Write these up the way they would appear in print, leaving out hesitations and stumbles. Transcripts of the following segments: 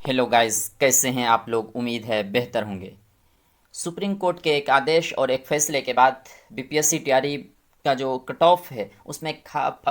Hello guys, कैसे हैं आप लोग। उम्मीद है बेहतर होंगे। सुप्रीम कोर्ट के एक आदेश और एक फैसले के बाद बीपीएससी टीआरई का जो कट ऑफ है उसमें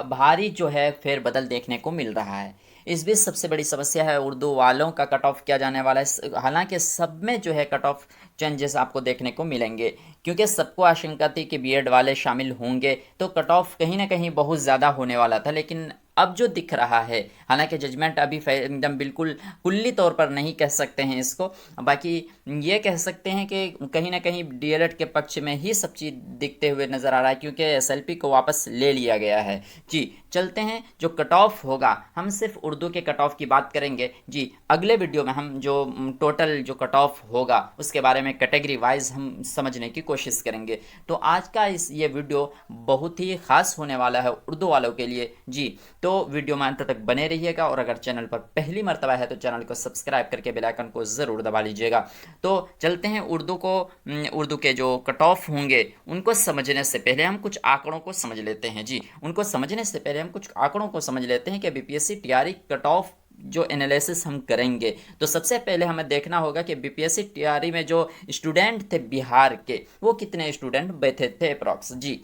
भारी जो है फेरबदल देखने को मिल रहा है। इस बीच सबसे बड़ी समस्या है उर्दू वालों का कट ऑफ किया जाने वाला है। हालांकि सब में जो है कट ऑफ चेंजेस आपको देखने को मिलेंगे, क्योंकि सबको आशंका थी कि बीएड वाले शामिल होंगे तो कट ऑफ कहीं ना कहीं बहुत ज़्यादा होने वाला था। लेकिन अब जो दिख रहा है, हालांकि जजमेंट अभी एकदम बिल्कुल कुल्ली तौर पर नहीं कह सकते हैं इसको, बाकी ये कह सकते हैं कि कहीं ना कहीं डीएलएड के पक्ष में ही सब चीज़ दिखते हुए नज़र आ रहा है, क्योंकि एसएलपी को वापस ले लिया गया है। जी चलते हैं, जो कट ऑफ होगा हम सिर्फ उर्दू के कट ऑफ की बात करेंगे। जी अगले वीडियो में हम जो टोटल जो कट ऑफ होगा उसके बारे में कैटेगरी वाइज हम समझने की कोशिश करेंगे। तो आज का ये वीडियो बहुत ही खास होने वाला है उर्दू वालों के लिए। जी तो वीडियो में अंत तक बने रहिएगा, और अगर चैनल पर पहली मर्तबा है तो चैनल को सब्सक्राइब करके बेल आइकन को ज़रूर दबा लीजिएगा। तो चलते हैं उर्दू के जो कट ऑफ होंगे उनको समझने से पहले हम कुछ आंकड़ों को समझ लेते हैं। जी उनको समझने से पहले हम कुछ आंकड़ों को समझ लेते हैं कि बीपीएससी टीआरई कट ऑफ जो एनालिसिस हम करेंगे तो सबसे पहले हमें देखना होगा कि बीपीएससी टीआरई में जो स्टूडेंट थे बिहार के, वो कितने स्टूडेंट बैठे थे अप्रॉक्स। जी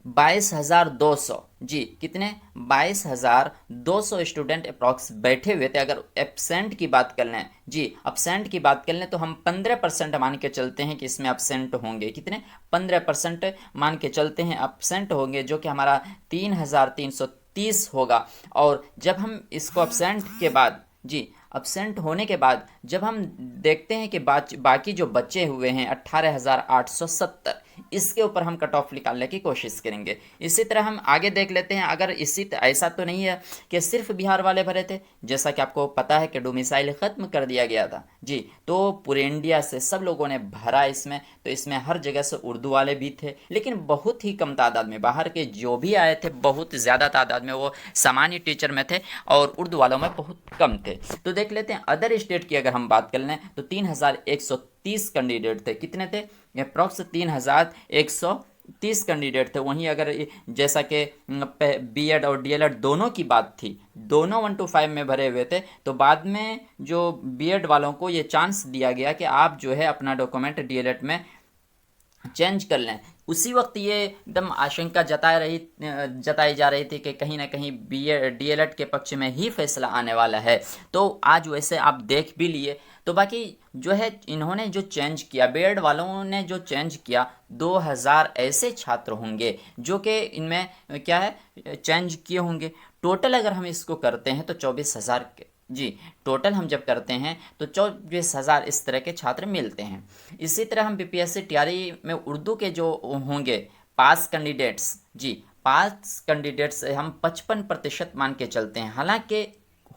22,200। जी कितने? 22,200 स्टूडेंट अप्रॉक्स बैठे हुए थे। अगर एब्सेंट की बात कर लें, जी एब्सेंट की बात कर लें तो हम 15% मान के चलते हैं कि इसमें एब्सेंट होंगे। कितने? 15% मान के चलते हैं एब्सेंट होंगे, जो कि हमारा 3,330 होगा। और जब हम इसको एब्सेंट के बाद, जी एब्सेंट होने के बाद जब हम देखते हैं कि बाकी जो बचे हुए हैं 18,870, इसके ऊपर हम कट ऑफ निकालने की कोशिश करेंगे। इसी तरह हम आगे देख लेते हैं। अगर ऐसा तो नहीं है कि सिर्फ बिहार वाले भरे थे, जैसा कि आपको पता है कि डोमिसाइल ख़त्म कर दिया गया था। जी तो पूरे इंडिया से सब लोगों ने भरा इसमें, तो इसमें हर जगह से उर्दू वाले भी थे, लेकिन बहुत ही कम तादाद में बाहर के जो भी आए थे, बहुत ज़्यादा तादाद में वो सामान्य टीचर में थे और उर्दू वालों में बहुत कम थे। तो देख लेते हैं अदर स्टेट की अगर हम बात कर लें तो 3,130 कैंडिडेट थे। कितने थे? अप्रॉक्स 3,130 कैंडिडेट थे। वहीं अगर जैसा कि बीएड और डीएलएड दोनों की बात थी, दोनों 1 to 5 में भरे हुए थे, तो बाद में जो बीएड वालों को ये चांस दिया गया कि आप जो है अपना डॉक्यूमेंट डीएलएड में चेंज कर लें। उसी वक्त ये एकदम आशंका जताई जा रही थी कि कहीं ना कहीं बी डीएलएड के पक्ष में ही फैसला आने वाला है। तो आज वैसे आप देख भी लिए। तो बाकी जो है इन्होंने जो चेंज किया, बीएड वालों ने जो चेंज किया, 2,000 ऐसे छात्र होंगे जो कि इनमें क्या है चेंज किए होंगे। टोटल अगर हम इसको करते हैं तो 24,000 के, जी टोटल हम जब करते हैं तो 24,000 इस तरह के छात्र मिलते हैं। इसी तरह हम बीपीएससी टीआरई में उर्दू के जो होंगे पास कैंडिडेट्स, जी पास कैंडिडेट्स हम 55% मान के चलते हैं। हालांकि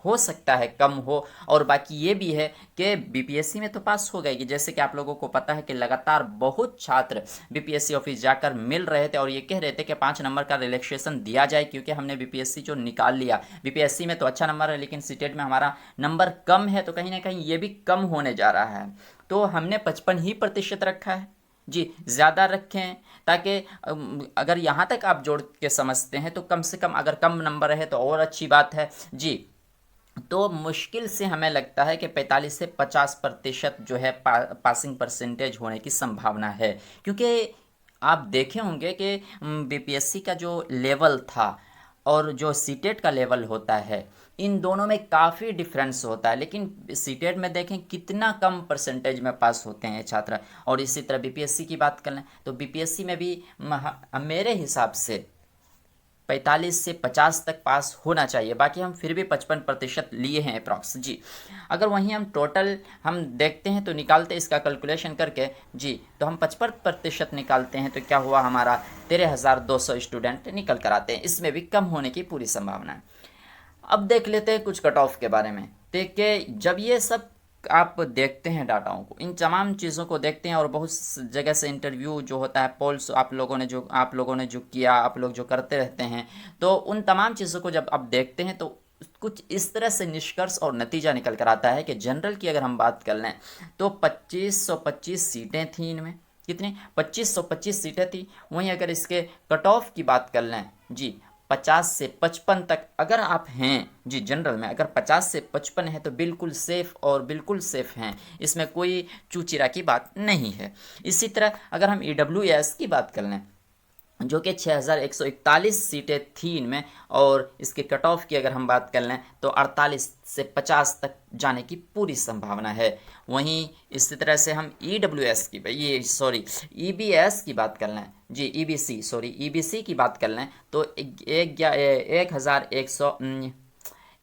हो सकता है कम हो, और बाकी ये भी है कि बीपीएससी में तो पास हो गएगी। जैसे कि आप लोगों को पता है कि लगातार बहुत छात्र बीपीएससी ऑफिस जाकर मिल रहे थे और ये कह रहे थे कि 5 नंबर का रिलैक्सेशन दिया जाए, क्योंकि हमने बीपीएससी जो निकाल लिया, बीपीएससी में तो अच्छा नंबर है लेकिन सीटेट में हमारा नंबर कम है, तो कहीं ना कहीं ये भी कम होने जा रहा है। तो हमने 55% रखा है। जी ज़्यादा रखें ताकि अगर यहाँ तक आप जोड़ के समझते हैं तो कम से कम अगर कम नंबर है तो और अच्छी बात है। जी तो मुश्किल से हमें लगता है कि 45 से 50% जो है पासिंग परसेंटेज होने की संभावना है, क्योंकि आप देखे होंगे कि बीपीएससी का जो लेवल था और जो सीटेट का लेवल होता है, इन दोनों में काफ़ी डिफरेंस होता है। लेकिन सीटेट में देखें कितना कम परसेंटेज में पास होते हैं छात्र, और इसी तरह बीपीएससी की बात कर लें तो बीपीएससी में भी मेरे हिसाब से 45 से 50 तक पास होना चाहिए। बाकी हम फिर भी 55% लिए हैं अप्रॉक्स। जी अगर वहीं हम टोटल हम देखते हैं तो निकालते हैं इसका कैलकुलेशन करके। जी तो हम 55% निकालते हैं तो क्या हुआ हमारा 13,200 स्टूडेंट निकल कर आते हैं। इसमें भी कम होने की पूरी संभावना है। अब देख लेते हैं कुछ कट ऑफ के बारे में। देखिए जब ये सब आप देखते हैं डाटाओं को, इन तमाम चीज़ों को देखते हैं, और बहुत जगह से इंटरव्यू जो होता है, पोल्स आप लोगों ने जो किया, आप लोग जो करते रहते हैं, तो उन तमाम चीज़ों को जब आप देखते हैं तो कुछ इस तरह से निष्कर्ष और नतीजा निकल कर आता है कि जनरल की अगर हम बात कर लें तो 2525 सीटें थी इनमें। कितनी? 2525 सीटें थी। वहीं अगर इसके कट ऑफ की बात कर लें, जी 50 से 55 तक अगर आप हैं जी, जनरल में अगर 50 से 55 है तो बिल्कुल सेफ़ और बिल्कुल सेफ़ हैं, इसमें कोई चूचिरा की बात नहीं है। इसी तरह अगर हम EWS की बात कर लें, जो कि 6141 सीटें थी इनमें, और इसके कट ऑफ की अगर हम बात कर लें तो 48 से 50 तक जाने की पूरी संभावना है। वहीं इसी तरह से हम EWS की ये सॉरी EBS की बात कर लें जी, EBC की बात कर लें तो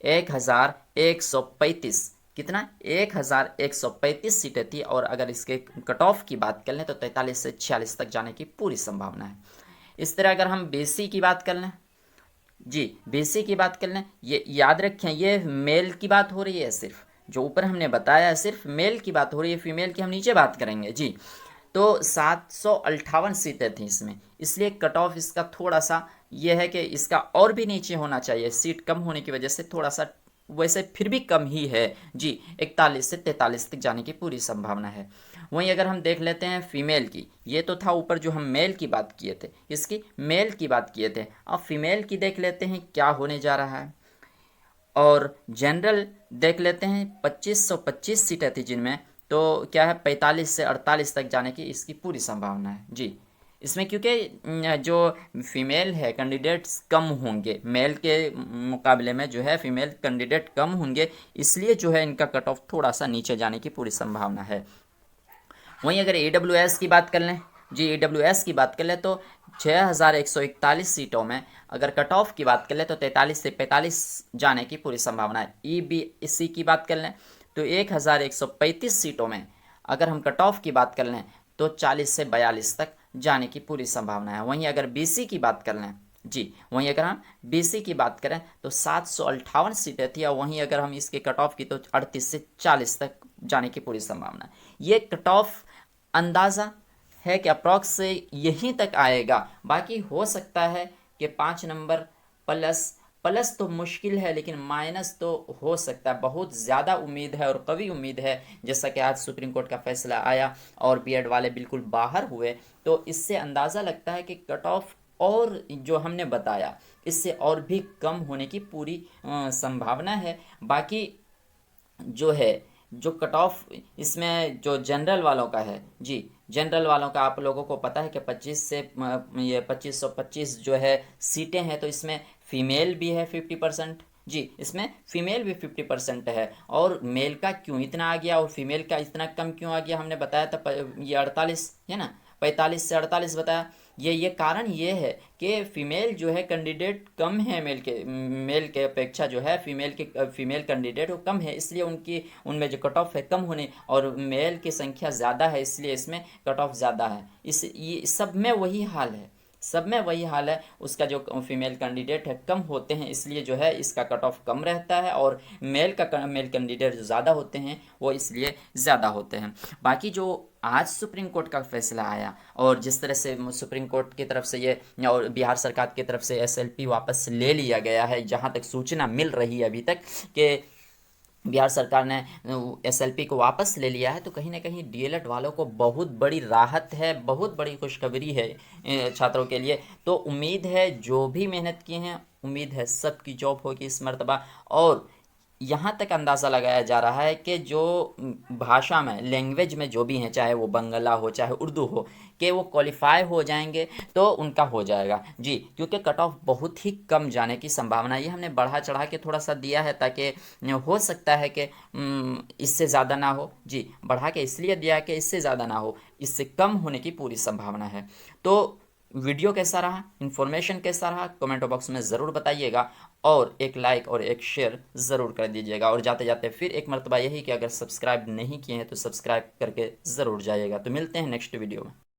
1135 कितना 1135 सीटें थी, और अगर इसके कट ऑफ की बात कर लें तो 43 से 46 तक जाने की पूरी संभावना है। इस तरह अगर हम BC की बात कर लें जी, BC की बात कर लें, ये याद रखें ये मेल की बात हो रही है, सिर्फ जो ऊपर हमने बताया है सिर्फ मेल की बात हो रही है, फीमेल की हम नीचे बात करेंगे जी। तो 758 सीटें थी इसमें, इसलिए कट ऑफ इसका थोड़ा सा ये है कि इसका और भी नीचे होना चाहिए, सीट कम होने की वजह से थोड़ा सा, वैसे फिर भी कम ही है जी, 41 से 43 तक जाने की पूरी संभावना है। वहीं अगर हम देख लेते हैं फीमेल की, ये तो था ऊपर जो हम मेल की बात किए थे, इसकी मेल की बात किए थे, अब फीमेल की देख लेते हैं क्या होने जा रहा है। और जनरल देख लेते हैं, 2525 सीटें थी जिनमें, तो क्या है 45 से 48 तक जाने की इसकी पूरी संभावना है जी। इसमें क्योंकि जो फीमेल है कैंडिडेट्स कम होंगे, मेल के मुकाबले में जो है फीमेल कैंडिडेट कम होंगे, इसलिए जो है इनका कट ऑफ थोड़ा सा नीचे जाने की पूरी संभावना है। वहीं अगर EWS की बात कर लें जी, EWS की बात कर लें तो 6141 सीटों में अगर कट ऑफ की बात कर लें तो 43 से 45 जाने की पूरी संभावना है। EBC की बात कर लें तो 1135 सीटों में अगर हम कट ऑफ की बात कर लें तो 40 से 42 तक जाने की पूरी संभावना है। वहीं अगर BC की बात कर लें जी, वहीं अगर हम BC की बात करें तो 758 सीटें थी, और वहीं अगर हम इसके कट ऑफ की तो 38 से 40 तक जाने की पूरी संभावना है। ये कट ऑफ अंदाज़ा है कि अप्रॉक्स से यहीं तक आएगा, बाकी हो सकता है कि 5 नंबर प्लस प्लस तो मुश्किल है, लेकिन माइनस तो हो सकता है। बहुत ज़्यादा उम्मीद है और कवी उम्मीद है, जैसा कि आज सुप्रीम कोर्ट का फैसला आया और बीएड वाले बिल्कुल बाहर हुए, तो इससे अंदाज़ा लगता है कि कट ऑफ और जो हमने बताया इससे और भी कम होने की पूरी संभावना है। बाकी जो है जो कट ऑफ इसमें जो जनरल वालों का है जी, जनरल वालों का आप लोगों को पता है कि 25 से ये 2525 जो है सीटें हैं, तो इसमें फीमेल भी है 50% जी, इसमें फीमेल भी 50% है। और मेल का क्यों इतना आ गया और फीमेल का इतना कम क्यों आ गया, हमने बताया था ये 48 है ना, 45 से 48 बताया। ये कारण ये है कि फीमेल जो है कैंडिडेट कम है, मेल के अपेक्षा जो है फीमेल कैंडिडेट वो कम है, इसलिए उनमें जो कट ऑफ है कम होने, और मेल की संख्या ज़्यादा है इसलिए इसमें कट ऑफ ज़्यादा है। ये सब में वही हाल है, सब में वही हाल है। उसका जो फीमेल कैंडिडेट है कम होते हैं, इसलिए जो है इसका कट ऑफ कम रहता है, और मेल कैंडिडेट जो ज़्यादा होते हैं वो इसलिए ज़्यादा होते हैं। बाकी जो आज सुप्रीम कोर्ट का फैसला आया, और जिस तरह से सुप्रीम कोर्ट की तरफ से ये और बिहार सरकार की तरफ से SLP वापस ले लिया गया है, जहाँ तक सूचना मिल रही है अभी तक कि बिहार सरकार ने SLP को वापस ले लिया है, तो कहीं ना कहीं DLED वालों को बहुत बड़ी राहत है, बहुत बड़ी खुशखबरी है छात्रों के लिए। तो उम्मीद है जो भी मेहनत की हैं, उम्मीद है सबकी जॉब होगी इस मर्तबा। और यहाँ तक अंदाज़ा लगाया जा रहा है कि जो भाषा में लैंग्वेज में जो भी हैं, चाहे वो बंगला हो चाहे उर्दू हो, कि वो क्वालिफाई हो जाएंगे तो उनका हो जाएगा जी, क्योंकि कट ऑफ बहुत ही कम जाने की संभावना। ये हमने बढ़ा चढ़ा के थोड़ा सा दिया है ताकि हो सकता है कि इससे ज़्यादा ना हो जी, बढ़ा के इसलिए दिया कि इससे ज़्यादा ना हो, इससे कम होने की पूरी संभावना है। तो वीडियो कैसा रहा, इन्फॉर्मेशन कैसा रहा, कमेंट बॉक्स में ज़रूर बताइएगा, और एक लाइक और एक शेयर ज़रूर कर दीजिएगा। और जाते जाते फिर एक मरतबा यही कि अगर सब्सक्राइब नहीं किए हैं तो सब्सक्राइब करके ज़रूर जाइएगा। तो मिलते हैं नेक्स्ट वीडियो में।